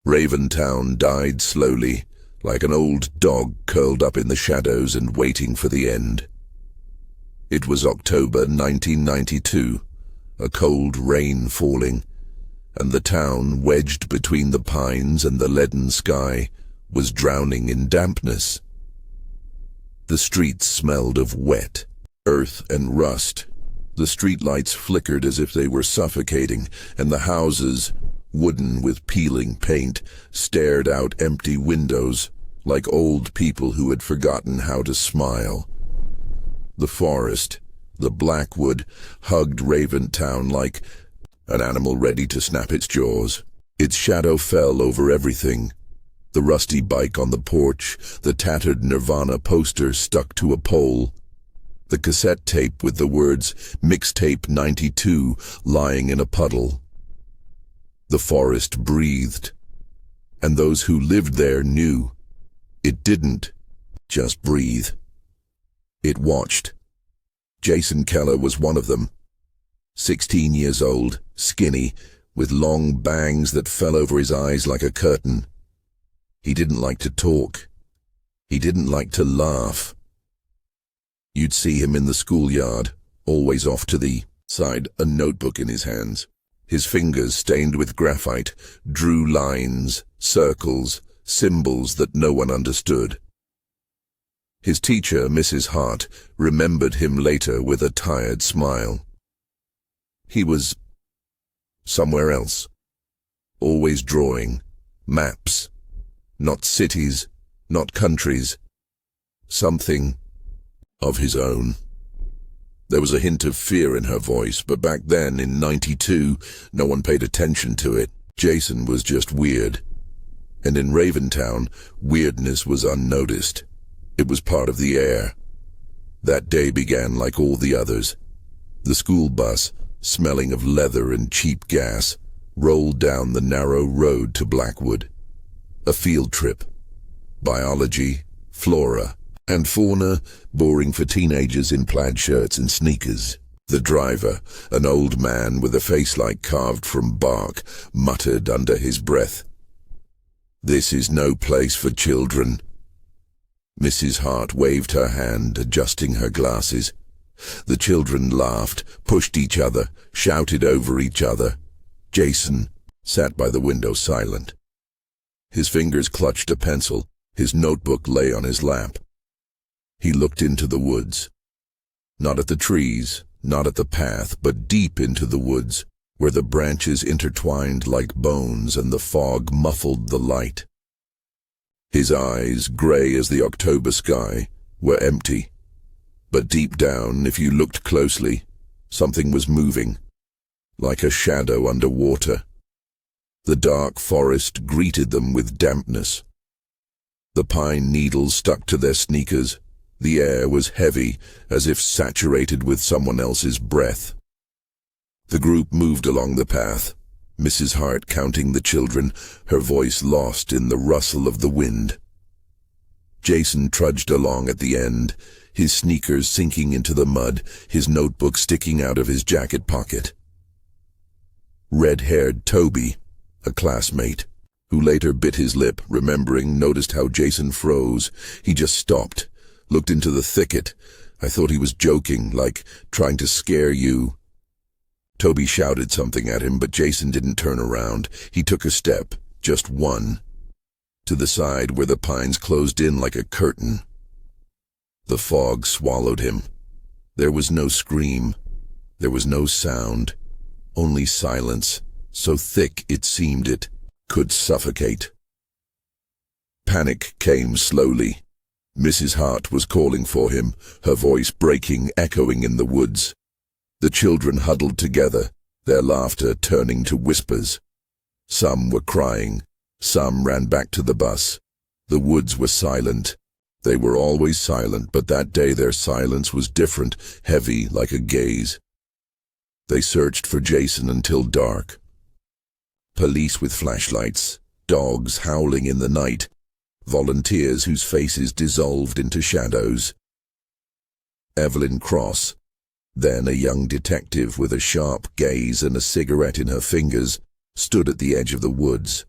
Raventown died slowly, like an old dog curled up in the shadows and waiting for the end. It was October 1992, a cold rain falling, and the town, wedged between the pines and the leaden sky, was drowning in dampness. The streets smelled of wet, earth and rust. The streetlights flickered as if they were suffocating, and the houses, wooden with peeling paint, stared out empty windows, like old people who had forgotten how to smile. The forest, the blackwood, hugged Raventown like an animal ready to snap its jaws. Its shadow fell over everything. The rusty bike on the porch, the tattered Nirvana poster stuck to a pole, the cassette tape with the words Mixtape 92 lying in a puddle. The forest breathed, and those who lived there knew. It didn't just breathe. It watched. Jason Keller was one of them. 16 years old, skinny, with long bangs that fell over his eyes like a curtain. He didn't like to talk. He didn't like to laugh. You'd see him in the schoolyard, always off to the side, a notebook in his hands. His fingers, stained with graphite, drew lines, circles, symbols that no one understood. His teacher, Mrs. Hart, remembered him later with a tired smile. He was somewhere else, always drawing, maps, not cities, not countries, something of his own. There was a hint of fear in her voice, but back then, in '92, no one paid attention to it. Jason was just weird. And in Raventown, weirdness was unnoticed. It was part of the air. That day began like all the others. The school bus, smelling of leather and cheap gas, rolled down the narrow road to Blackwood. A field trip. Biology, flora, and fauna, boring for teenagers in plaid shirts and sneakers. The driver, an old man with a face like carved from bark, muttered under his breath, "This is no place for children." Mrs. Hart waved her hand, adjusting her glasses. The children laughed, pushed each other, shouted over each other. Jason sat by the window silent. His fingers clutched a pencil. His notebook lay on his lap. He looked into the woods. Not at the trees, not at the path, but deep into the woods, where the branches intertwined like bones and the fog muffled the light. His eyes, gray as the October sky, were empty. But deep down, if you looked closely, something was moving, like a shadow under water. The dark forest greeted them with dampness. The pine needles stuck to their sneakers. The air was heavy, as if saturated with someone else's breath. The group moved along the path, Mrs. Hart counting the children, her voice lost in the rustle of the wind. Jason trudged along at the end, his sneakers sinking into the mud, his notebook sticking out of his jacket pocket. Red-haired Toby, a classmate, who later bit his lip, remembering, noticed how Jason froze. He just stopped, looked into the thicket. I thought he was joking, like trying to scare you. Toby shouted something at him, but Jason didn't turn around. He took a step, just one, to the side where the pines closed in like a curtain. The fog swallowed him. There was no scream. There was no sound. Only silence, so thick it seemed it could suffocate. Panic came slowly. Mrs. Hart was calling for him, her voice breaking, echoing in the woods. The children huddled together, their laughter turning to whispers. Some were crying, some ran back to the bus. The woods were silent. They were always silent, but that day their silence was different, heavy like a gaze. They searched for Jason until dark. Police with flashlights, dogs howling in the night, volunteers whose faces dissolved into shadows. Evelyn Cross, then a young detective with a sharp gaze and a cigarette in her fingers, stood at the edge of the woods.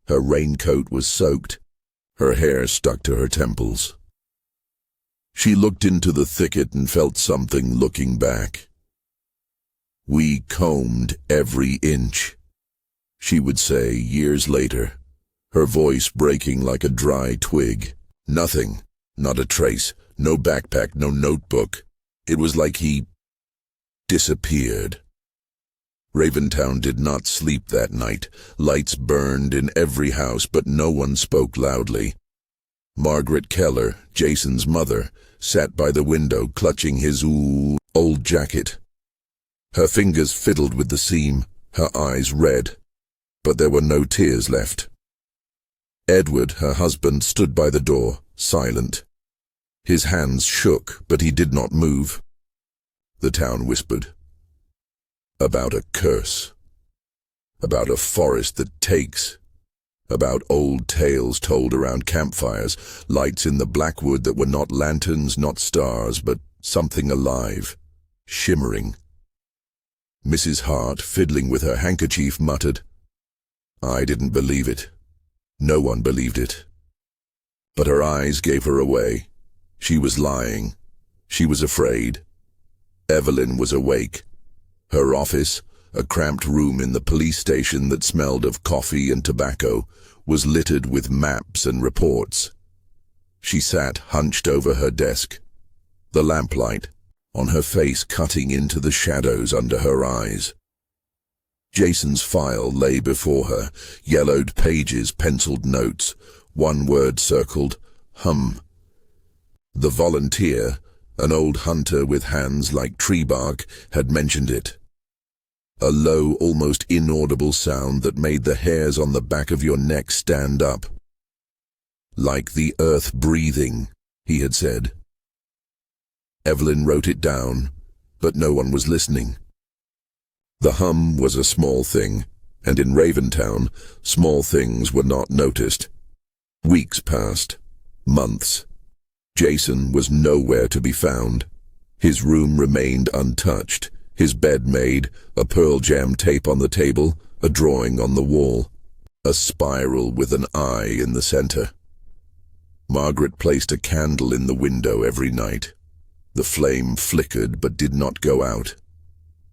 Her raincoat was soaked, her hair stuck to her temples. She looked into the thicket and felt something looking back. "We combed every inch," she would say years later, her voice breaking like a dry twig. Nothing, not a trace, no backpack, no notebook. It was like he disappeared. Raventown did not sleep that night. Lights burned in every house, but no one spoke loudly. Margaret Keller, Jason's mother, sat by the window clutching his old jacket. Her fingers fiddled with the seam, her eyes red, but there were no tears left. Edward, her husband, stood by the door, silent. His hands shook, but he did not move. The town whispered. About a curse. About a forest that takes. About old tales told around campfires, lights in the blackwood that were not lanterns, not stars, but something alive, shimmering. Mrs. Hart, fiddling with her handkerchief, muttered, "I didn't believe it. No one believed it." But her eyes gave her away. She was lying. She was afraid. Evelyn was awake. Her office, a cramped room in the police station that smelled of coffee and tobacco, was littered with maps and reports. She sat hunched over her desk, the lamplight on her face cutting into the shadows under her eyes. Jason's file lay before her, yellowed pages, penciled notes, one word circled, hum. The volunteer, an old hunter with hands like tree bark, had mentioned it. A low, almost inaudible sound that made the hairs on the back of your neck stand up. "Like the earth breathing," he had said. Evelyn wrote it down, but no one was listening. The hum was a small thing, and in Raventown, small things were not noticed. Weeks passed, months. Jason was nowhere to be found. His room remained untouched, his bed made, a pearl jam tape on the table, a drawing on the wall, a spiral with an eye in the center. Margaret placed a candle in the window every night. The flame flickered but did not go out.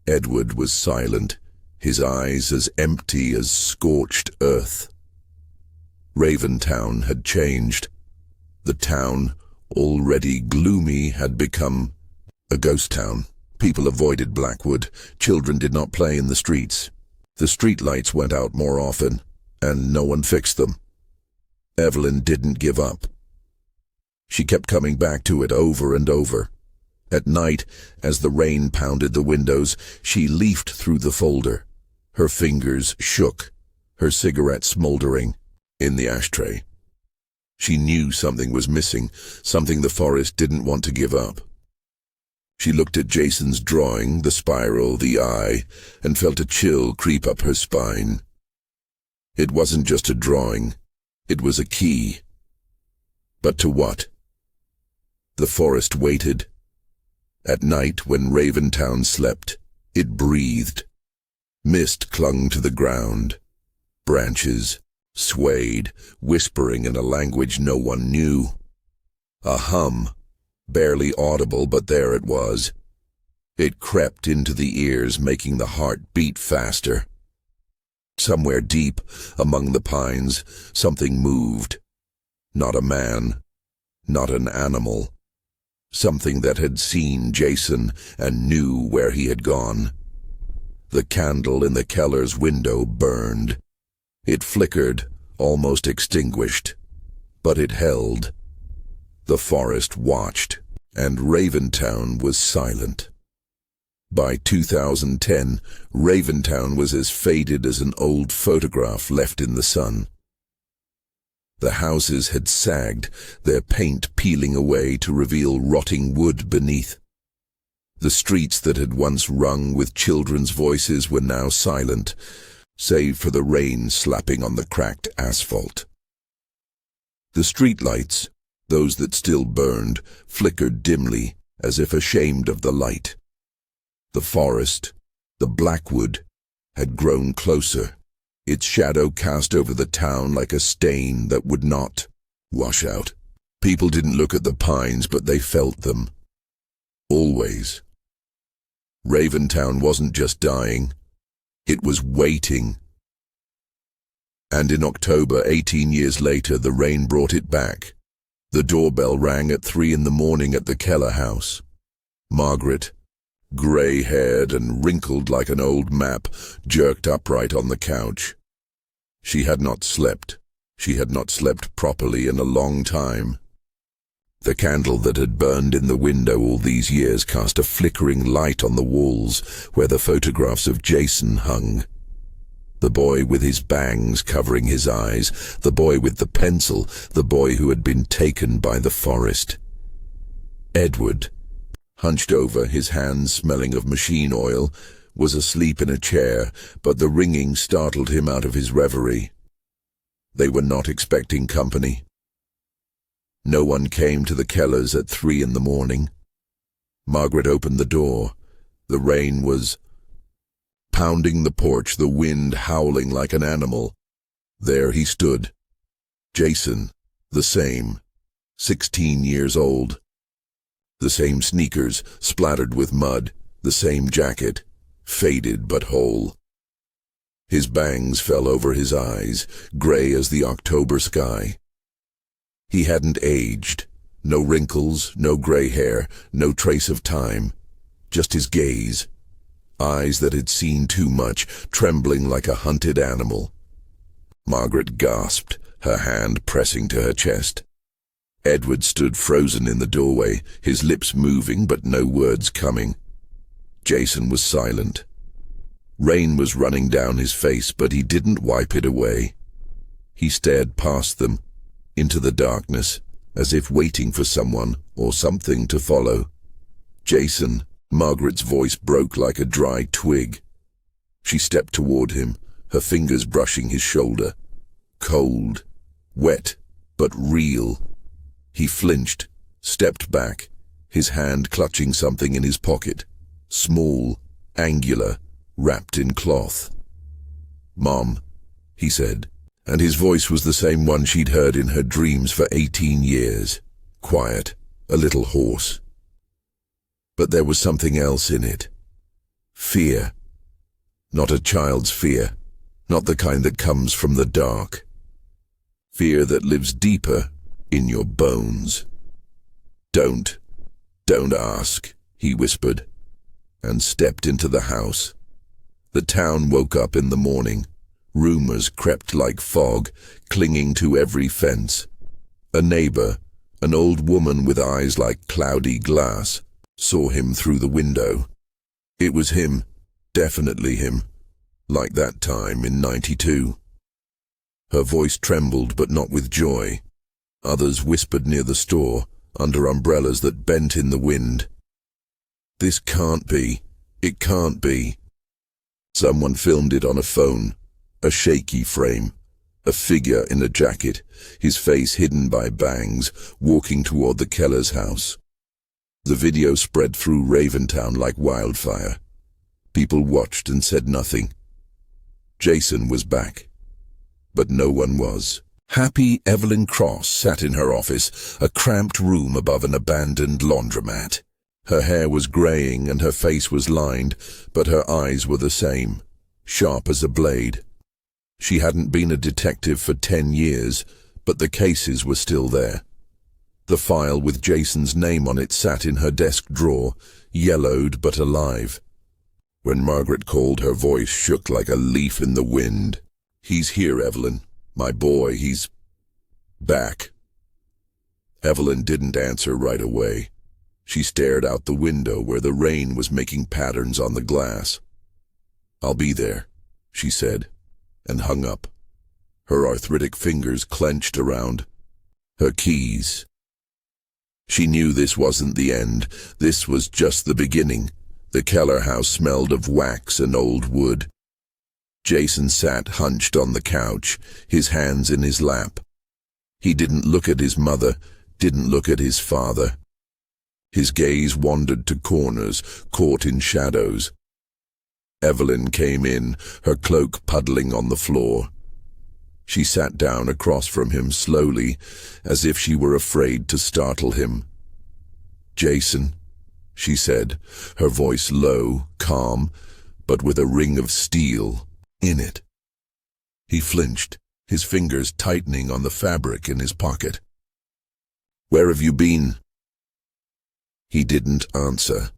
Edward was silent, his eyes as empty as scorched earth. Raventown had changed. The town, already gloomy, had become a ghost town. People avoided Blackwood. Children did not play in the streets. The streetlights went out more often, and no one fixed them. Evelyn didn't give up. She kept coming back to it over and over. At night, as the rain pounded the windows, she leafed through the folder. Her fingers shook, her cigarette smoldering in the ashtray. She knew something was missing, something the forest didn't want to give up. She looked at Jason's drawing, the spiral, the eye, and felt a chill creep up her spine. It wasn't just a drawing. It was a key. But to what? The forest waited. At night, when Raventown slept, it breathed. Mist clung to the ground. Branches swayed, whispering in a language no one knew. A hum, barely audible, but there it was. It crept into the ears, making the heart beat faster. Somewhere deep, among the pines, something moved. Not a man, not an animal. Something that had seen Jason and knew where he had gone. The candle in the Keller's window burned. It flickered, almost extinguished, but it held. The forest watched, and Raventown was silent. By 2010, Raventown was as faded as an old photograph left in the sun. The houses had sagged, their paint peeling away to reveal rotting wood beneath. The streets that had once rung with children's voices were now silent, save for the rain slapping on the cracked asphalt. The streetlights, those that still burned, flickered dimly, as if ashamed of the light. The forest, the Blackwood, had grown closer, its shadow cast over the town like a stain that would not wash out. People didn't look at the pines, but they felt them. Always. Raventown wasn't just dying, it was waiting. And in October, 18 years later, the rain brought it back. The doorbell rang at 3 in the morning at the Keller house. Margaret, grey-haired and wrinkled like an old map, jerked upright on the couch. She had not slept. She had not slept properly in a long time. The candle that had burned in the window all these years cast a flickering light on the walls where the photographs of Jason hung. The boy with his bangs covering his eyes, the boy with the pencil, the boy who had been taken by the forest. Edward, hunched over, his hands smelling of machine oil, was asleep in a chair, but the ringing startled him out of his reverie. They were not expecting company. No one came to the Kellers at 3 in the morning. Margaret opened the door. The rain was pounding the porch, the wind howling like an animal. There he stood. Jason, the same, 16 years old. The same sneakers, splattered with mud, the same jacket, faded but whole. His bangs fell over his eyes, gray as the October sky. He hadn't aged. No wrinkles, no gray hair, no trace of time. Just his gaze. Eyes that had seen too much, trembling like a hunted animal. Margaret gasped, her hand pressing to her chest. Edward stood frozen in the doorway, his lips moving but no words coming. Jason was silent. Rain was running down his face, but he didn't wipe it away. He stared past them, into the darkness, as if waiting for someone or something to follow. Jason, Margaret's voice broke like a dry twig. She stepped toward him, her fingers brushing his shoulder. Cold, wet, but real. He flinched, stepped back, his hand clutching something in his pocket. Small, angular, wrapped in cloth. "Mom," he said, and his voice was the same one she'd heard in her dreams for 18 years. Quiet, a little hoarse. But there was something else in it. Fear. Not a child's fear, not the kind that comes from the dark. Fear that lives deeper in your bones. Don't ask," he whispered, and stepped into the house. The town woke up in the morning. Rumors crept like fog, clinging to every fence. A neighbor, an old woman with eyes like cloudy glass, saw him through the window. It was him, definitely him, like that time in '92. Her voice trembled, but not with joy. Others whispered near the store, under umbrellas that bent in the wind. "This can't be. It can't be." Someone filmed it on a phone, a shaky frame, a figure in a jacket, his face hidden by bangs, walking toward the Keller's house. The video spread through Raventown like wildfire. People watched and said nothing. Jason was back, but no one was. Happy Evelyn Cross sat in her office, a cramped room above an abandoned laundromat. Her hair was graying and her face was lined, but her eyes were the same, sharp as a blade. She hadn't been a detective for 10 years, but the cases were still there. The file with Jason's name on it sat in her desk drawer, yellowed but alive. When Margaret called, her voice shook like a leaf in the wind. "He's here, Evelyn. My boy, he's back." Evelyn didn't answer right away. She stared out the window where the rain was making patterns on the glass. "I'll be there," she said, and hung up. Her arthritic fingers clenched around her keys. She knew this wasn't the end. This was just the beginning. The Keller house smelled of wax and old wood. Jason sat hunched on the couch, his hands in his lap. He didn't look at his mother, didn't look at his father. His gaze wandered to corners, caught in shadows. Evelyn came in, her cloak puddling on the floor. She sat down across from him slowly, as if she were afraid to startle him. "Jason," she said, her voice low, calm, but with a ring of steel in it. He flinched, his fingers tightening on the fabric in his pocket. "Where have you been?" He didn't answer.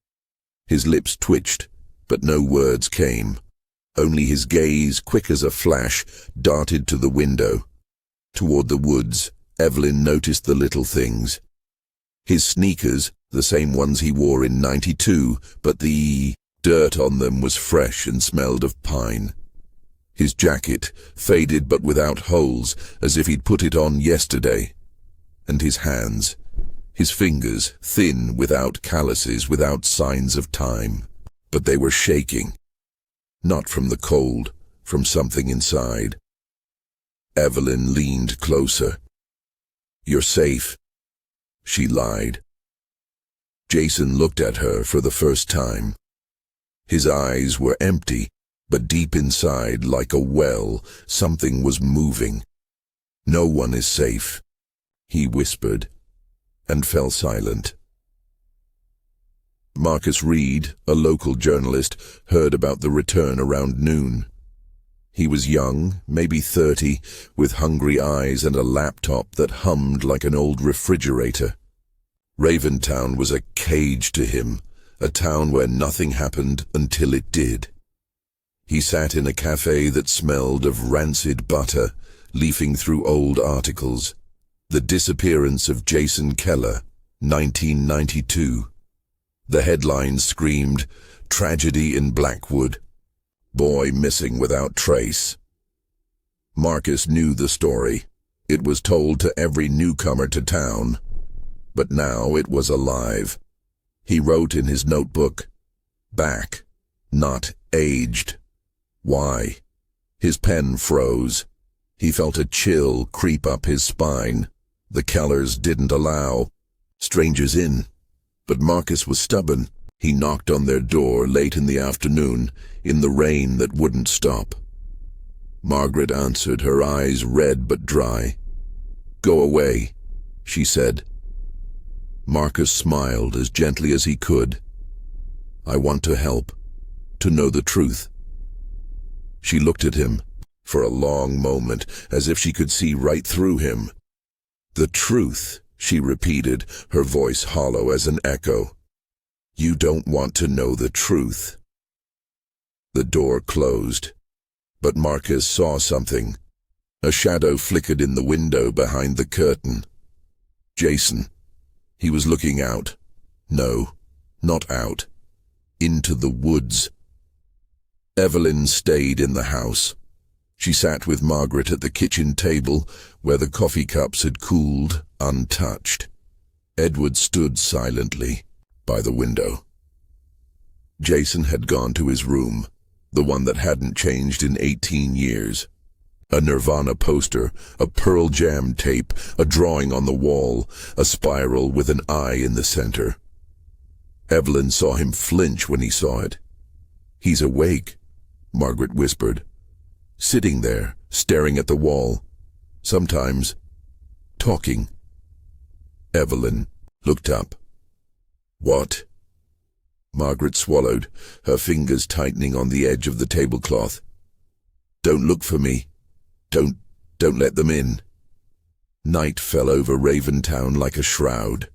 His lips twitched, but no words came. Only his gaze, quick as a flash, darted to the window. Toward the woods, Evelyn noticed the little things. His sneakers, the same ones he wore in '92, but the dirt on them was fresh and smelled of pine. His jacket, faded but without holes, as if he'd put it on yesterday. And his hands, his fingers, thin, without calluses, without signs of time. But they were shaking. Not from the cold, from something inside. Evelyn leaned closer. "You're safe," she lied. Jason looked at her for the first time. His eyes were empty, but deep inside, like a well, something was moving. "No one is safe," he whispered, and fell silent. Marcus Reed, a local journalist, heard about the return around noon. He was young, maybe 30, with hungry eyes and a laptop that hummed like an old refrigerator. Raventown was a cage to him, a town where nothing happened until it did. He sat in a cafe that smelled of rancid butter, leafing through old articles. The disappearance of Jason Keller, 1992. The headlines screamed, "Tragedy in Blackwood. Boy missing without trace." Marcus knew the story. It was told to every newcomer to town. But now it was alive. He wrote in his notebook, "Back, not aged." Why? His pen froze. He felt a chill creep up his spine. The Kellers didn't allow strangers in. But Marcus was stubborn. He knocked on their door late in the afternoon, in the rain that wouldn't stop. Margaret answered, her eyes red but dry. "Go away," she said. Marcus smiled as gently as he could. "I want to help, to know the truth." She looked at him for a long moment, as if she could see right through him. "The truth," she repeated, her voice hollow as an echo. "You don't want to know the truth." The door closed, but Marcus saw something. A shadow flickered in the window behind the curtain. Jason. He was looking out. No, not out. Into the woods. Evelyn stayed in the house. She sat with Margaret at the kitchen table, where the coffee cups had cooled, untouched. Edward stood silently by the window. Jason had gone to his room, the one that hadn't changed in 18 years. A Nirvana poster, a Pearl Jam tape, a drawing on the wall, a spiral with an eye in the center. Evelyn saw him flinch when he saw it. "He's awake," Margaret whispered. "Sitting there, staring at the wall. Sometimes talking." Evelyn looked up. "What?" Margaret swallowed, her fingers tightening on the edge of the tablecloth. "Don't look for me. Don't let them in." Night fell over Raventown like a shroud.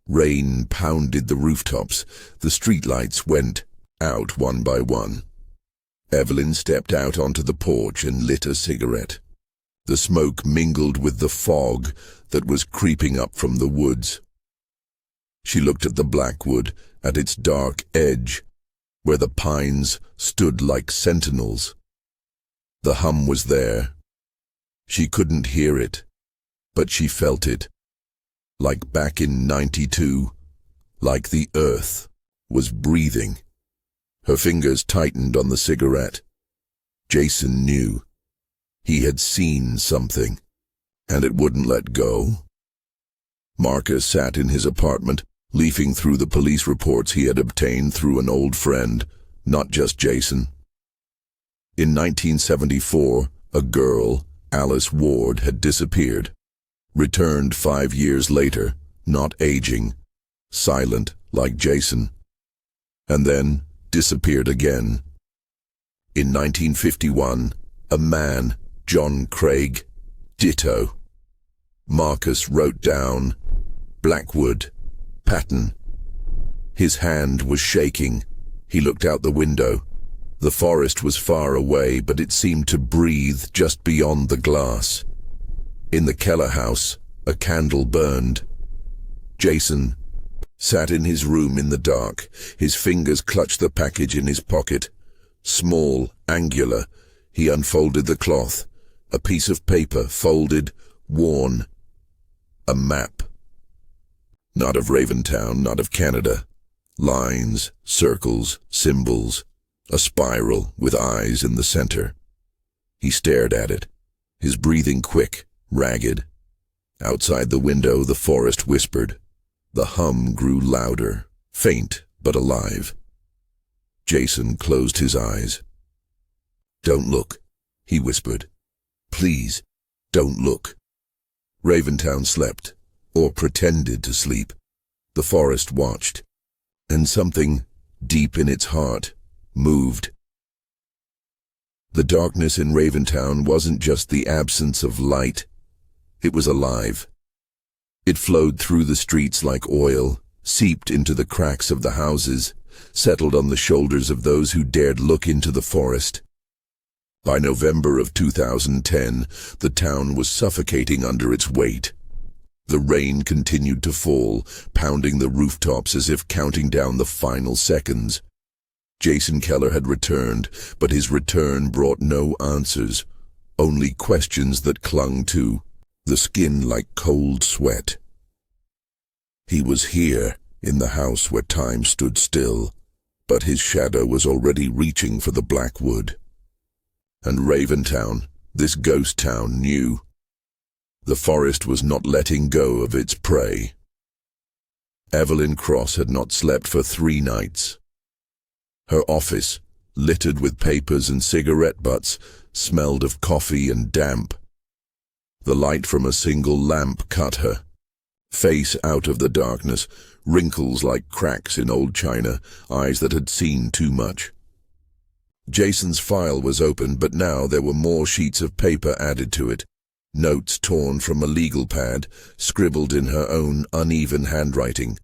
Rain pounded the rooftops. The streetlights went out one by one. Evelyn stepped out onto the porch and lit a cigarette. The smoke mingled with the fog that was creeping up from the woods. She looked at the Blackwood, at its dark edge, where the pines stood like sentinels. The hum was there. She couldn't hear it, but she felt it. Like back in '92, like the earth was breathing. Her fingers tightened on the cigarette. Jason knew. He had seen something, and it wouldn't let go. Marcus sat in his apartment, leafing through the police reports he had obtained through an old friend, not just Jason, In 1974, a girl, Alice Ward, had disappeared. Returned 5 years later, not aging, silent like Jason. And then disappeared again. In 1951, a man, John Craig, ditto. Marcus wrote down, Blackwood, Patton. His hand was shaking. He looked out the window. The forest was far away, but it seemed to breathe just beyond the glass. In the Keller house, a candle burned. Jason sat in his room in the dark. His fingers clutched the package in his pocket. Small, angular, he unfolded the cloth. A piece of paper, folded, worn. A map. Not of Raventown, not of Canada. Lines, circles, symbols. A spiral with eyes in the center. He stared at it, his breathing quick, ragged. Outside the window, the forest whispered. The hum grew louder, faint but alive. Jason closed his eyes. "Don't look," he whispered. "Please, don't look." Raventown slept, or pretended to sleep. The forest watched, and something, deep in its heart, moved. The darkness in Raventown wasn't just the absence of light. It was alive. It flowed through the streets like oil, seeped into the cracks of the houses, settled on the shoulders of those who dared look into the forest. By November of 2010, the town was suffocating under its weight. The rain continued to fall, pounding the rooftops as if counting down the final seconds. Jason Keller had returned, but his return brought no answers, only questions that clung to the skin like cold sweat. He was here, in the house where time stood still, but his shadow was already reaching for the Blackwood. And Raventown, this ghost town, knew. The forest was not letting go of its prey. Evelyn Cross had not slept for 3 nights. Her office, littered with papers and cigarette butts, smelled of coffee and damp. The light from a single lamp cut her. Face out of the darkness, wrinkles like cracks in old china, eyes that had seen too much. Jason's file was open, but now there were more sheets of paper added to it. Notes torn from a legal pad, scribbled in her own uneven handwriting.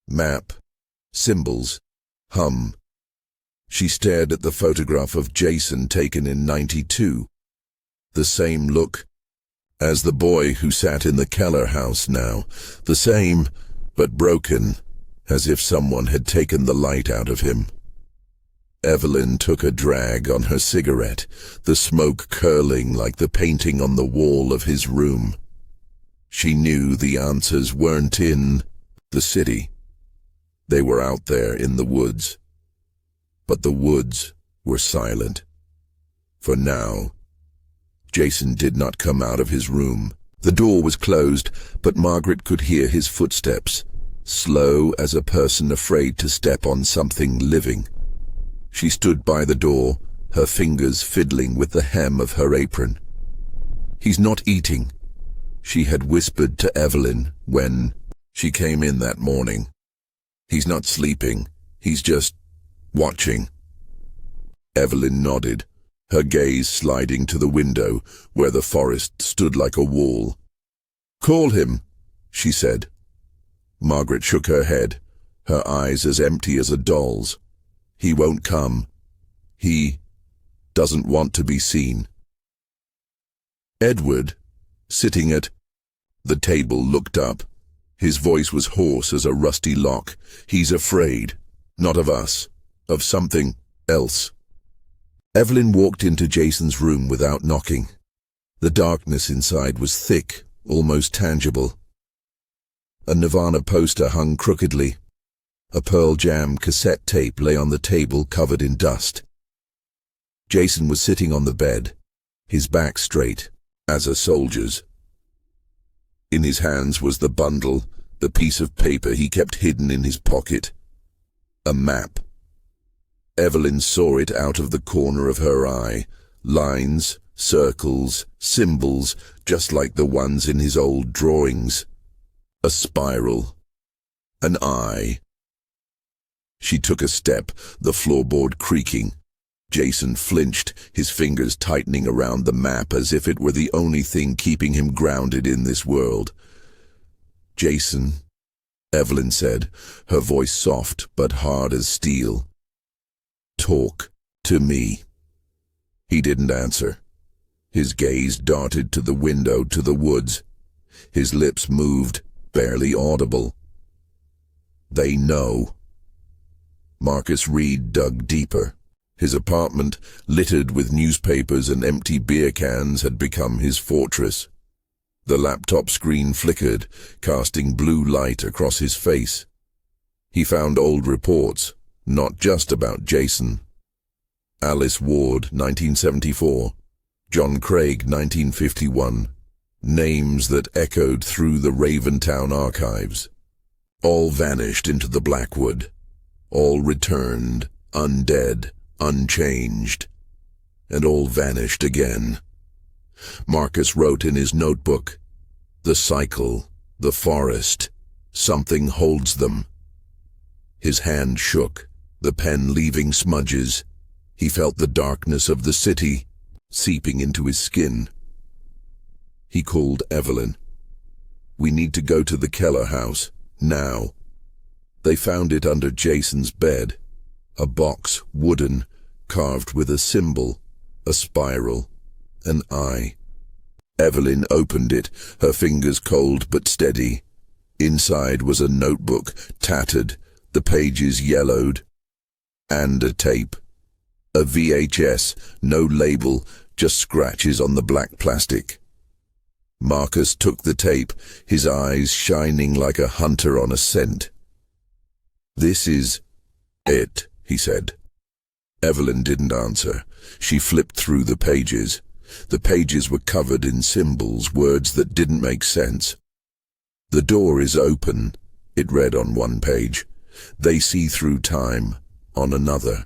Map, symbols, hum. She stared at the photograph of Jason taken in '92. The same look as the boy who sat in the Keller house now. The same, but broken, as if someone had taken the light out of him. Evelyn took a drag on her cigarette, the smoke curling like the painting on the wall of his room. She knew the answers weren't in the city. They were out there in the woods. But the woods were silent. For now, Jason did not come out of his room. The door was closed, but Margaret could hear his footsteps, slow as a person afraid to step on something living. She stood by the door, her fingers fiddling with the hem of her apron. "He's not eating," she had whispered to Evelyn when she came in that morning. "He's not sleeping, he's just watching." Evelyn nodded, her gaze sliding to the window where the forest stood like a wall. "Call him," she said. Margaret shook her head, her eyes as empty as a doll's. "He won't come. He doesn't want to be seen." Edward, sitting at the table, looked up. His voice was hoarse as a rusty lock. "He's afraid, not of us, of something else." Evelyn walked into Jason's room without knocking. The darkness inside was thick, almost tangible. A Nirvana poster hung crookedly. A Pearl Jam cassette tape lay on the table covered in dust. Jason was sitting on the bed, his back straight, as a soldier's. In his hands was the bundle, the piece of paper he kept hidden in his pocket. A map. Evelyn saw it out of the corner of her eye. Lines, circles, symbols, just like the ones in his old drawings. A spiral. An eye. She took a step, the floorboard creaking. Jason flinched, his fingers tightening around the map as if it were the only thing keeping him grounded in this world. "Jason," Evelyn said, her voice soft but hard as steel. "Talk to me." He didn't answer. His gaze darted to the window, to the woods. His lips moved, barely audible. "They know." Marcus Reed dug deeper. His apartment, littered with newspapers and empty beer cans, had become his fortress. The laptop screen flickered, casting blue light across his face. He found old reports, not just about Jason. Alice Ward, 1974. John Craig, 1951. Names that echoed through the Raventown archives. All vanished into the Blackwood. All returned, undead, unchanged. And all vanished again. Marcus wrote in his notebook, "The cycle, the forest, something holds them." His hand shook, the pen leaving smudges. He felt the darkness of the city seeping into his skin. He called Evelyn. "We need to go to the Keller house, now." They found it under Jason's bed. A box, wooden, carved with a symbol, a spiral, an eye. Evelyn opened it, her fingers cold but steady. Inside was a notebook, tattered, the pages yellowed. And a tape. A VHS, no label, just scratches on the black plastic. Marcus took the tape, his eyes shining like a hunter on a scent. "This is it," he said. Evelyn didn't answer. She flipped through the pages. The pages were covered in symbols, words that didn't make sense. "The door is open," it read on one page. "They see through time," on another.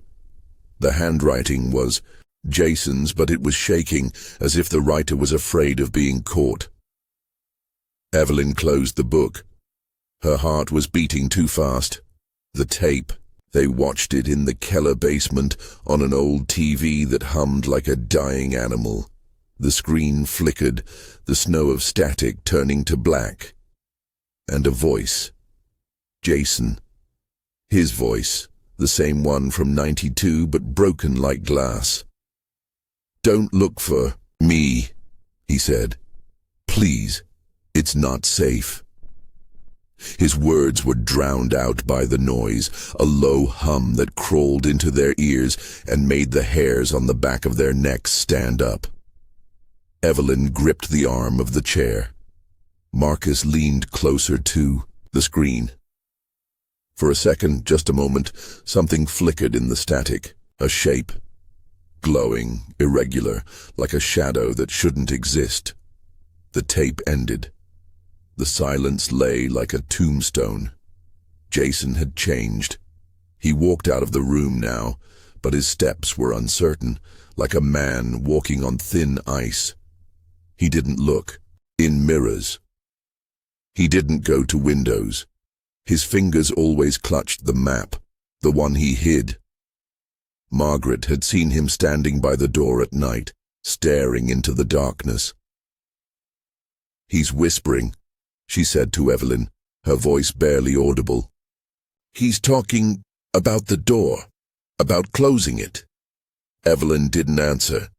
The handwriting was Jason's, but it was shaking, as if the writer was afraid of being caught. Evelyn closed the book. Her heart was beating too fast. The tape. They watched it in the Keller basement on an old TV that hummed like a dying animal. The screen flickered, the snow of static turning to black. And a voice. Jason. His voice, the same one from 92 but broken like glass. "Don't look for me," he said. "Please, it's not safe." His words were drowned out by the noise, a low hum that crawled into their ears and made the hairs on the back of their necks stand up. Evelyn gripped the arm of the chair. Marcus leaned closer to the screen. For a second, just a moment, something flickered in the static, a shape. Glowing, irregular, like a shadow that shouldn't exist. The tape ended. The silence lay like a tombstone. Jason had changed. He walked out of the room now, but his steps were uncertain, like a man walking on thin ice. He didn't look in mirrors. He didn't go to windows. His fingers always clutched the map, the one he hid. Margaret had seen him standing by the door at night, staring into the darkness. "He's whispering," she said to Evelyn, her voice barely audible. "He's talking about the door, about closing it." Evelyn didn't answer.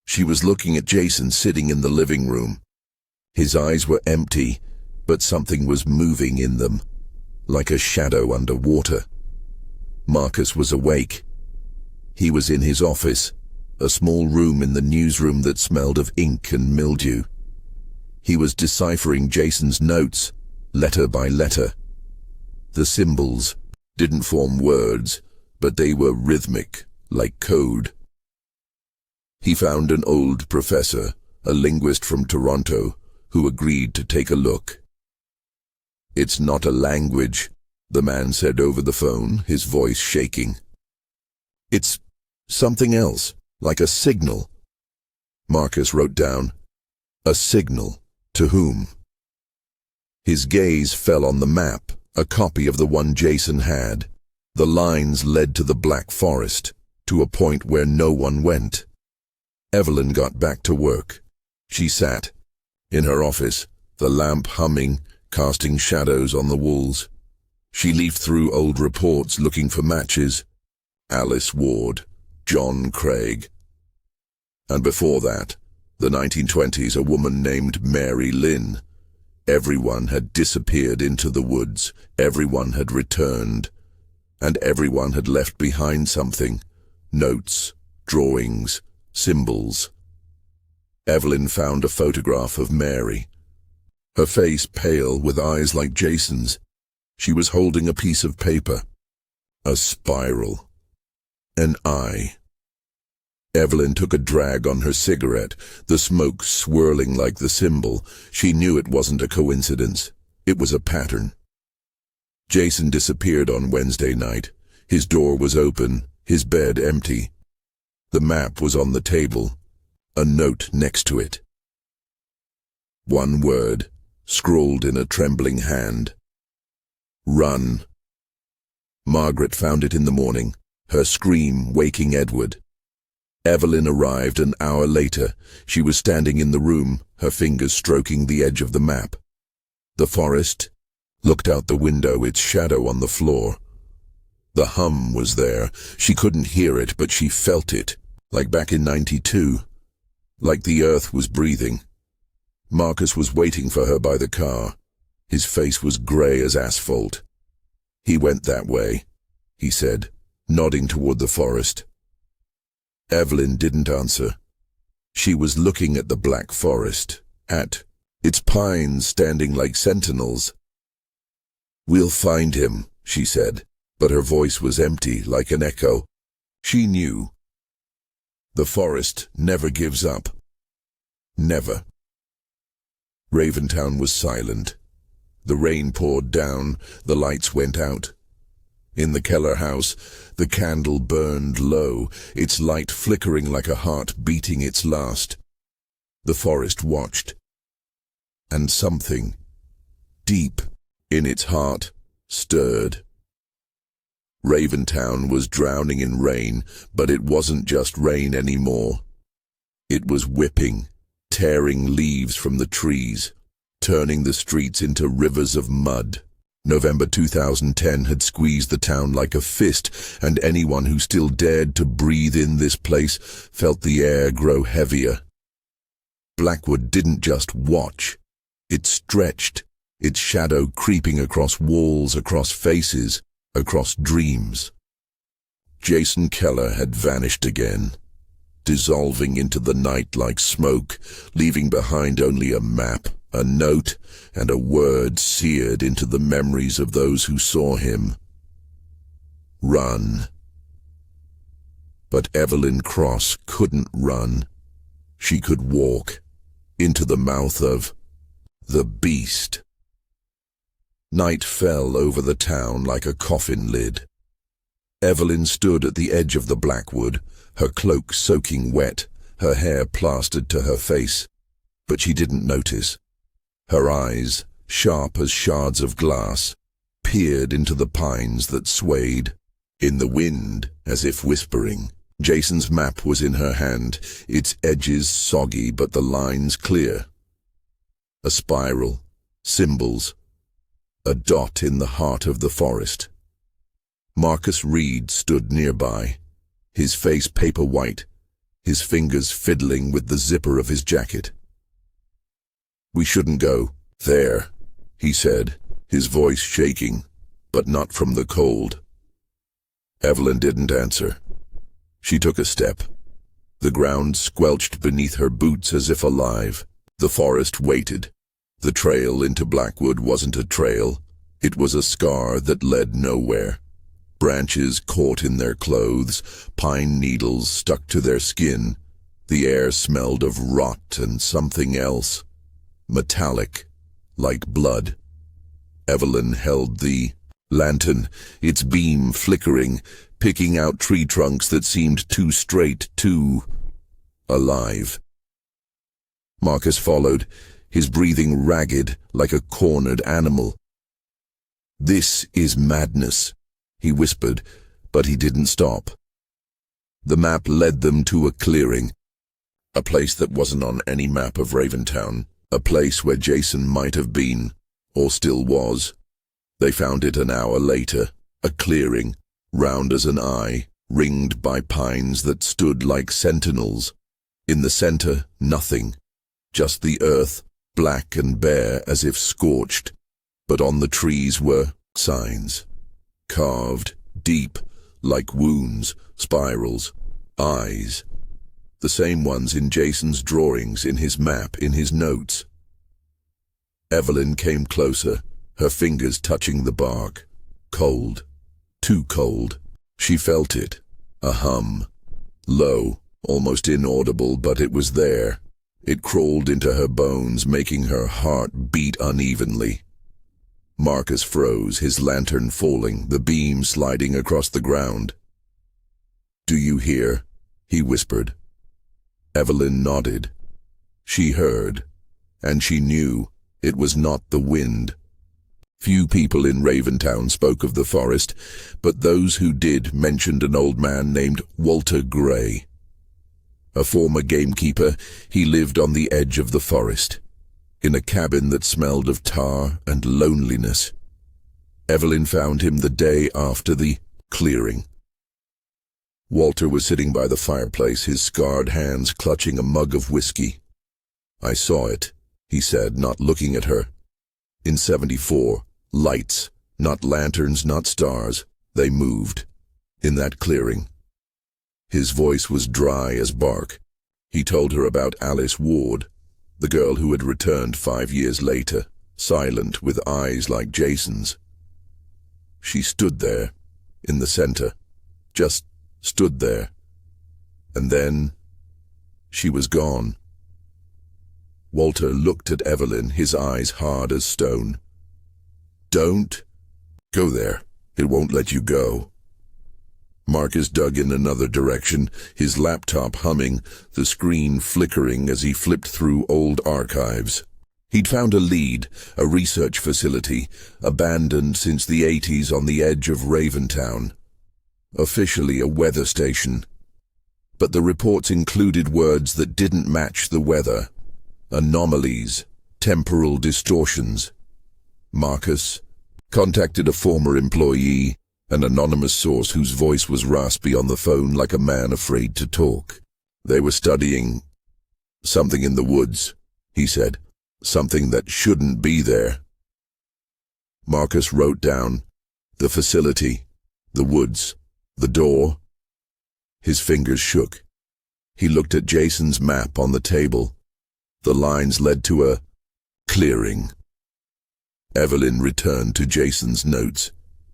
She was looking at Jason sitting in the living room. His eyes were empty, but something was moving in them, like a shadow under water. Marcus was awake. He was in his office, a small room in the newsroom that smelled of ink and mildew. He was deciphering Jason's notes, letter by letter. The symbols didn't form words, but they were rhythmic, like code. He found an old professor, a linguist from Toronto, who agreed to take a look. "It's not a language," the man said over the phone, his voice shaking. It's something else, like a signal. Marcus wrote down, a signal. To whom? His gaze fell on the map, a copy of the one Jason had. The lines led to the Black Forest, to a point where no one went. Evelyn got back to work. She sat in her office, the lamp humming, casting shadows on the walls. She leafed through old reports looking for matches. Alice Ward, John Craig. And before that, the 1920s, a woman named Mary Lynn. Everyone had disappeared into the woods. Everyone had returned. And everyone had left behind something. Notes, drawings, symbols. Evelyn found a photograph of Mary. Her face pale, with eyes like Jason's. She was holding a piece of paper. A spiral. An eye. Evelyn took a drag on her cigarette, the smoke swirling like the symbol. She knew it wasn't a coincidence. It was a pattern. Jason disappeared on Wednesday night. His door was open, his bed empty. The map was on the table, a note next to it. One word, scrawled in a trembling hand. Run. Margaret found it in the morning, her scream waking Edward. Evelyn arrived an hour later. She was standing in the room, her fingers stroking the edge of the map. The forest looked out the window, its shadow on the floor. The hum was there. She couldn't hear it, but she felt it, like back in '92, like the earth was breathing. Marcus was waiting for her by the car. His face was grey as asphalt. He went that way, he said, nodding toward the forest. Evelyn didn't answer. She was looking at the Black Forest, at its pines standing like sentinels. "We'll find him," she said, but her voice was empty, like an echo. She knew. The forest never gives up. Never. Raventown was silent. The rain poured down, the lights went out. In the Keller house, the candle burned low, its light flickering like a heart beating its last. The forest watched. And something, deep in its heart, stirred. Raventown was drowning in rain, but it wasn't just rain anymore. It was whipping, tearing leaves from the trees, turning the streets into rivers of mud. November 2010 had squeezed the town like a fist, and anyone who still dared to breathe in this place felt the air grow heavier. Blackwood didn't just watch. It stretched, its shadow creeping across walls, across faces, across dreams. Jason Keller had vanished again, dissolving into the night like smoke, leaving behind only a map, a note, and a word seared into the memories of those who saw him. Run. But Evelyn Cross couldn't run. She could walk into the mouth of the beast. Night fell over the town like a coffin lid. Evelyn stood at the edge of the Blackwood, her cloak soaking wet, her hair plastered to her face, but she didn't notice. Her eyes, sharp as shards of glass, peered into the pines that swayed in the wind as if whispering. Jason's map was in her hand, its edges soggy but the lines clear. A spiral, symbols, a dot in the heart of the forest. Marcus Reed stood nearby, his face paper white, his fingers fiddling with the zipper of his jacket. "We shouldn't go there," he said, his voice shaking, but not from the cold. Evelyn didn't answer. She took a step. The ground squelched beneath her boots as if alive. The forest waited. The trail into Blackwood wasn't a trail. It was a scar that led nowhere. Branches caught in their clothes, pine needles stuck to their skin. The air smelled of rot and something else. Metallic, like blood. Evelyn held the Lantern, its beam flickering, picking out tree trunks that seemed too straight, too alive. Marcus followed, his breathing ragged like a cornered animal. "This is madness," he whispered, but he didn't stop. The map led them to a clearing, a place that wasn't on any map of Raventown, a place where Jason might have been, or still was. They found it an hour later, a clearing, round as an eye, ringed by pines that stood like sentinels. In the center, nothing, just the earth, black and bare as if scorched, but on the trees were signs, carved, deep, like wounds, spirals, eyes. The same ones in Jason's drawings, in his map, in his notes. Evelyn came closer, her fingers touching the bark. Cold. Too cold. She felt it. A hum. Low, almost inaudible, but it was there. It crawled into her bones, making her heart beat unevenly. Marcus froze, his lantern falling, the beam sliding across the ground. "Do you hear?" he whispered. Evelyn nodded. She heard, and she knew it was not the wind. Few people in Raventown spoke of the forest, but those who did mentioned an old man named Walter Gray. A former gamekeeper, he lived on the edge of the forest, in a cabin that smelled of tar and loneliness. Evelyn found him the day after the clearing. Walter was sitting by the fireplace, his scarred hands clutching a mug of whiskey. "I saw it," he said, not looking at her. "In 74, lights, not lanterns, not stars, they moved, in that clearing." His voice was dry as bark. He told her about Alice Ward, the girl who had returned 5 years later, silent, with eyes like Jason's. She stood there, in the center, just stood there. And then she was gone. Walter looked at Evelyn, his eyes hard as stone. "Don't go there. It won't let you go." Marcus dug in another direction, his laptop humming, the screen flickering as he flipped through old archives. He'd found a lead, a research facility, abandoned since the 80s on the edge of Raventown. Officially a weather station. But the reports included words that didn't match the weather. Anomalies, temporal distortions. Marcus contacted a former employee, an anonymous source whose voice was raspy on the phone like a man afraid to talk. They were studying something in the woods, he said. Something that shouldn't be there. Marcus wrote down the facility, the woods, the door. His fingers shook. He looked at Jason's map on the table. The lines led to a clearing. Evelyn returned to Jason's notes.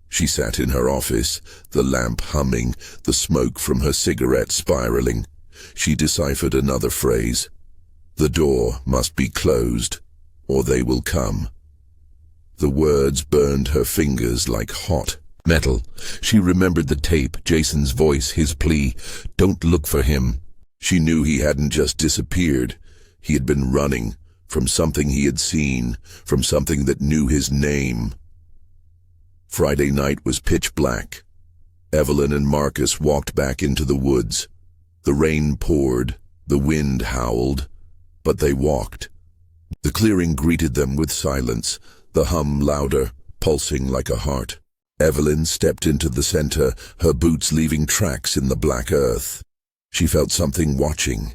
She sat in her office, the lamp humming, the smoke from her cigarette spiraling. She deciphered another phrase. The door must be closed, or they will come. The words burned her fingers like hot metal. She remembered the tape, Jason's voice, his plea, "Don't look for him." She knew he hadn't just disappeared. He had been running from something he had seen, from something that knew his name. Friday night was pitch black. Evelyn and Marcus walked back into the woods. The rain poured, the wind howled, but they walked. The clearing greeted them with silence, the hum louder, pulsing like a heart. Evelyn stepped into the center, her boots leaving tracks in the black earth. She felt something watching,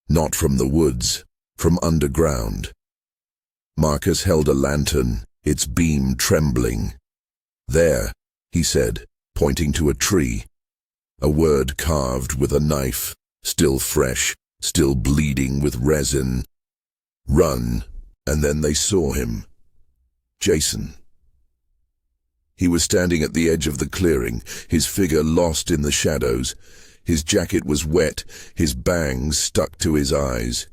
not from the woods, from underground. Marcus held a lantern, its beam trembling. "There," he said, pointing to a tree. A word carved with a knife, still fresh, still bleeding with resin. "Run," and then they saw him. Jason. He was standing at the edge of the clearing, his figure lost in the shadows. His jacket was wet, his bangs stuck to his eyes.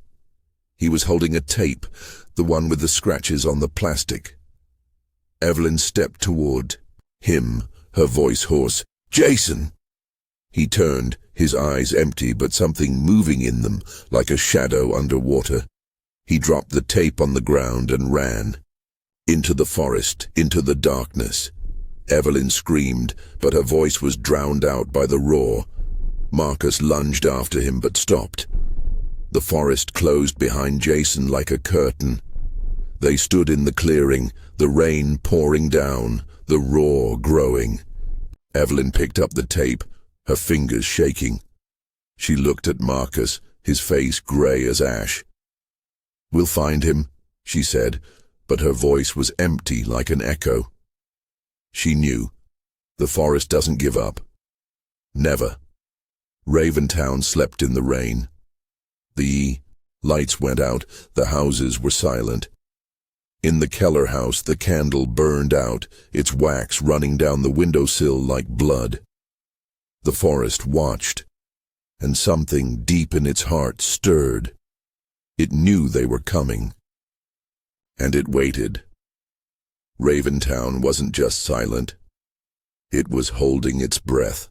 He was holding a tape, the one with the scratches on the plastic. Evelyn stepped toward Him, her voice hoarse. "Jason!" He turned, his eyes empty but something moving in them, like a shadow underwater. He dropped the tape on the ground and ran. Into the forest, into the darkness. Evelyn screamed, but her voice was drowned out by the roar. Marcus lunged after him but stopped. The forest closed behind Jason like a curtain. They stood in the clearing, the rain pouring down, the roar growing. Evelyn picked up the tape, her fingers shaking. She looked at Marcus, his face grey as ash. "We'll find him," she said, but her voice was empty like an echo. She knew. The forest doesn't give up. Never. Raventown slept in the rain. The lights went out, the houses were silent. In the Keller house, the candle burned out, its wax running down the windowsill like blood. The forest watched, and something deep in its heart stirred. It knew they were coming, and it waited. Raventown wasn't just silent. It was holding its breath.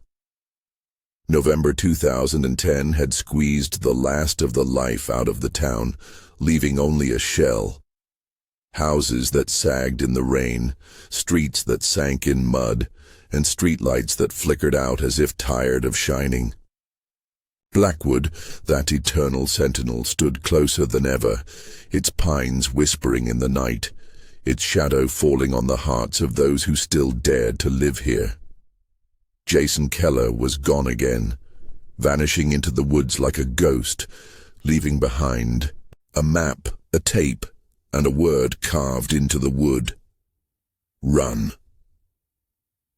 November 2010 had squeezed the last of the life out of the town, leaving only a shell. Houses that sagged in the rain, streets that sank in mud, and streetlights that flickered out as if tired of shining. Blackwood, that eternal sentinel, stood closer than ever, its pines whispering in the night, its shadow falling on the hearts of those who still dared to live here. Jason Keller was gone again, vanishing into the woods like a ghost, leaving behind a map, a tape, and a word carved into the wood. Run.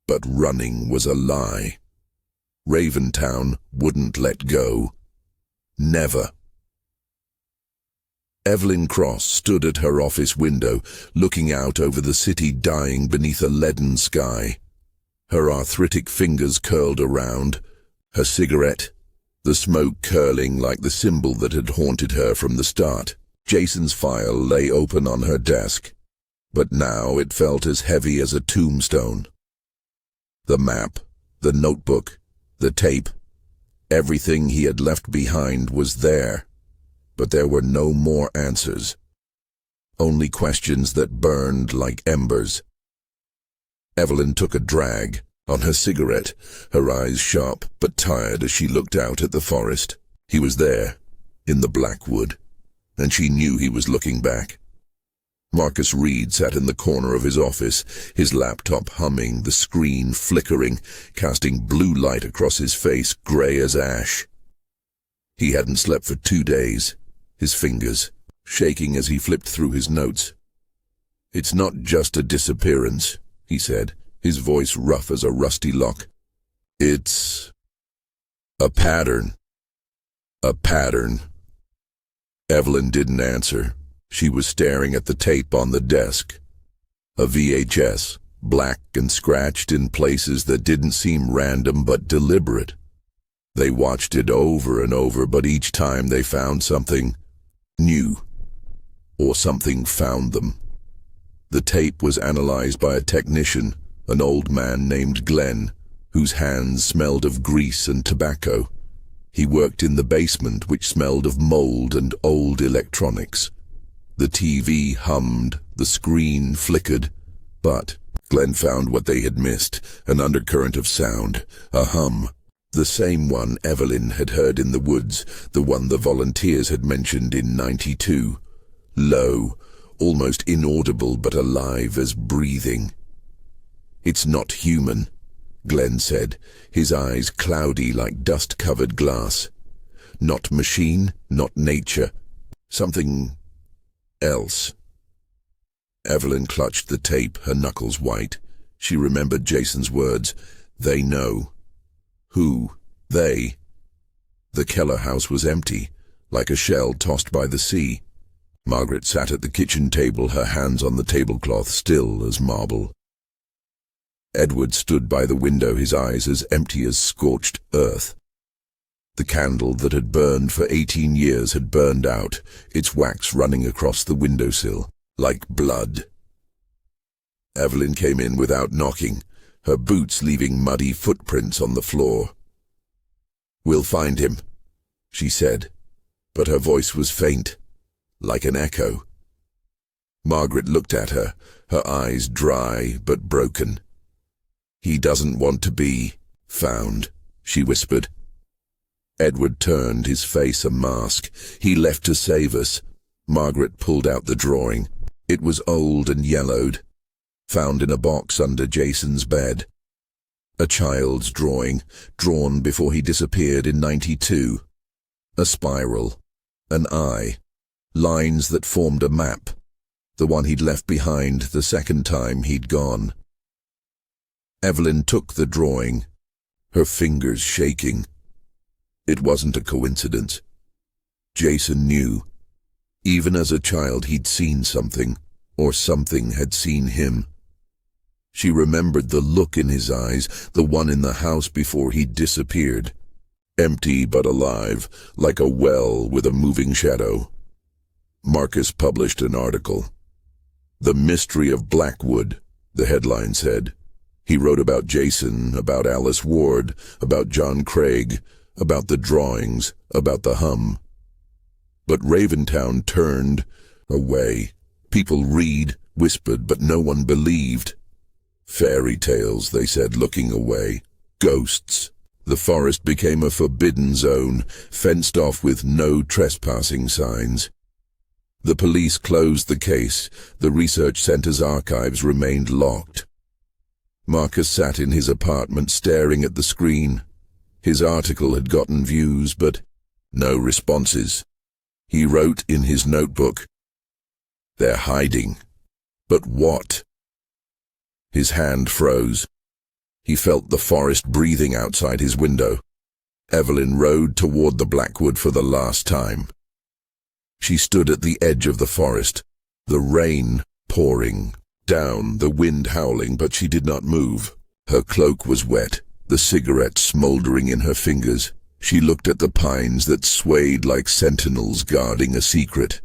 But running was a lie. Raventown wouldn't let go. Never. Evelyn Cross stood at her office window, looking out over the city dying beneath a leaden sky. Her arthritic fingers curled around, her cigarette, the smoke curling like the symbol that had haunted her from the start. Jason's file lay open on her desk, but now it felt as heavy as a tombstone. The map, the notebook, the tape, everything he had left behind was there, but there were no more answers. Only questions that burned like embers. Evelyn took a drag on her cigarette, her eyes sharp but tired as she looked out at the forest. He was there, in the Blackwood, and she knew he was looking back. Marcus Reed sat in the corner of his office, his laptop humming, the screen flickering, casting blue light across his face, grey as ash. He hadn't slept for 2 days, his fingers shaking as he flipped through his notes. "It's not just a disappearance," he said, his voice rough as a rusty lock. "It's a pattern. A pattern." Evelyn didn't answer. She was staring at the tape on the desk. A VHS, black and scratched in places that didn't seem random but deliberate. They watched it over and over, but each time they found something new, or something found them. The tape was analyzed by a technician, an old man named Glenn, whose hands smelled of grease and tobacco. He worked in the basement, which smelled of mold and old electronics. The TV hummed, the screen flickered, but Glenn found what they had missed, an undercurrent of sound, a hum. The same one Evelyn had heard in the woods, the one the volunteers had mentioned in '92. Low, almost inaudible but alive as breathing. "It's not human," Glenn said, his eyes cloudy like dust-covered glass. "Not machine, not nature. Something else." Evelyn clutched the tape, her knuckles white. She remembered Jason's words. They know. Who? They? The Keller house was empty, like a shell tossed by the sea. Margaret sat at the kitchen table, her hands on the tablecloth, still as marble. Edward stood by the window, his eyes as empty as scorched earth. The candle that had burned for 18 years had burned out, its wax running across the windowsill, like blood. Evelyn came in without knocking, her boots leaving muddy footprints on the floor. "We'll find him," she said, but her voice was faint, like an echo. Margaret looked at her, her eyes dry but broken. "He doesn't want to be found," she whispered. Edward turned, his face a mask. "He left to save us." Margaret pulled out the drawing. It was old and yellowed, found in a box under Jason's bed. A child's drawing, drawn before he disappeared in '92. A spiral, an eye, lines that formed a map, the one he'd left behind the second time he'd gone. Evelyn took the drawing, her fingers shaking. It wasn't a coincidence. Jason knew. Even as a child he'd seen something, or something had seen him. She remembered the look in his eyes, the one in the house before he'd disappeared. Empty but alive, like a well with a moving shadow. Marcus published an article. "The Mystery of Blackwood," the headline said. He wrote about Jason, about Alice Ward, about John Craig, about the drawings, about the hum. But Raventown turned away. People read, whispered, but no one believed. "Fairy tales," they said, looking away. "Ghosts." The forest became a forbidden zone, fenced off with no trespassing signs. The police closed the case. The research center's archives remained locked. Marcus sat in his apartment staring at the screen. His article had gotten views, but no responses. He wrote in his notebook, "They're hiding. But what?" His hand froze. He felt the forest breathing outside his window. Evelyn rode toward the Blackwood for the last time. She stood at the edge of the forest, the rain pouring down, the wind howling, but she did not move. Her cloak was wet, the cigarette smoldering in her fingers. She looked at the pines that swayed like sentinels guarding a secret.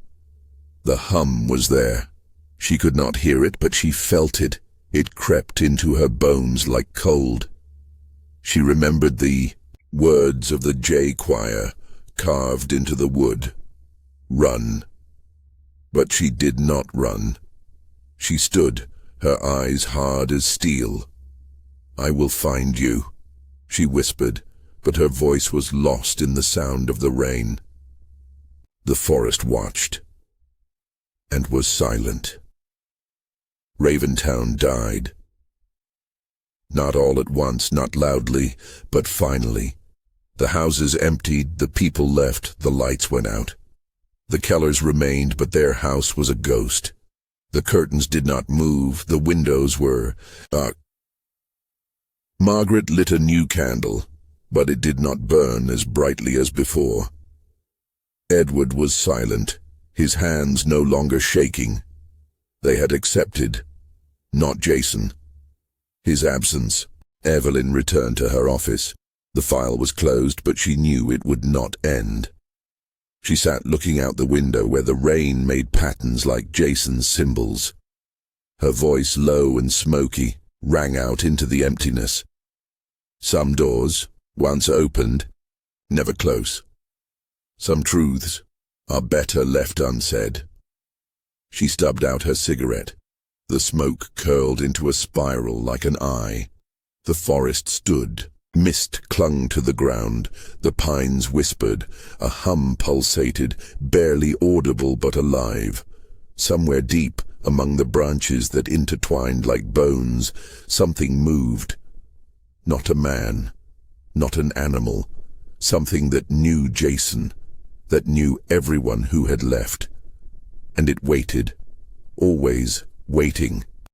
The hum was there. She could not hear it, but she felt it. It crept into her bones like cold. She remembered the words of the J choir carved into the wood. "Run." But she did not run. She stood, her eyes hard as steel. "I will find you," she whispered, but her voice was lost in the sound of the rain. The forest watched, and was silent. Raventown died. Not all at once, not loudly, but finally. The houses emptied, the people left, the lights went out. The Kellers remained, but their house was a ghost. The curtains did not move, the windows were dark. Margaret lit a new candle, but it did not burn as brightly as before. Edward was silent, his hands no longer shaking. They had accepted, not Jason. His absence. Evelyn returned to her office. The file was closed, but she knew it would not end. She sat looking out the window where the rain made patterns like Jason's symbols. Her voice, low and smoky, rang out into the emptiness. Some doors, once opened, never close. Some truths are better left unsaid. She stubbed out her cigarette. The smoke curled into a spiral like an eye. The forest stood. Mist clung to the ground. The pines whispered. A hum pulsated, barely audible but alive. Somewhere deep among the branches that intertwined like bones, something moved. Not a man, not an animal. Something that knew Jason, that knew everyone who had left. And it waited, always waiting.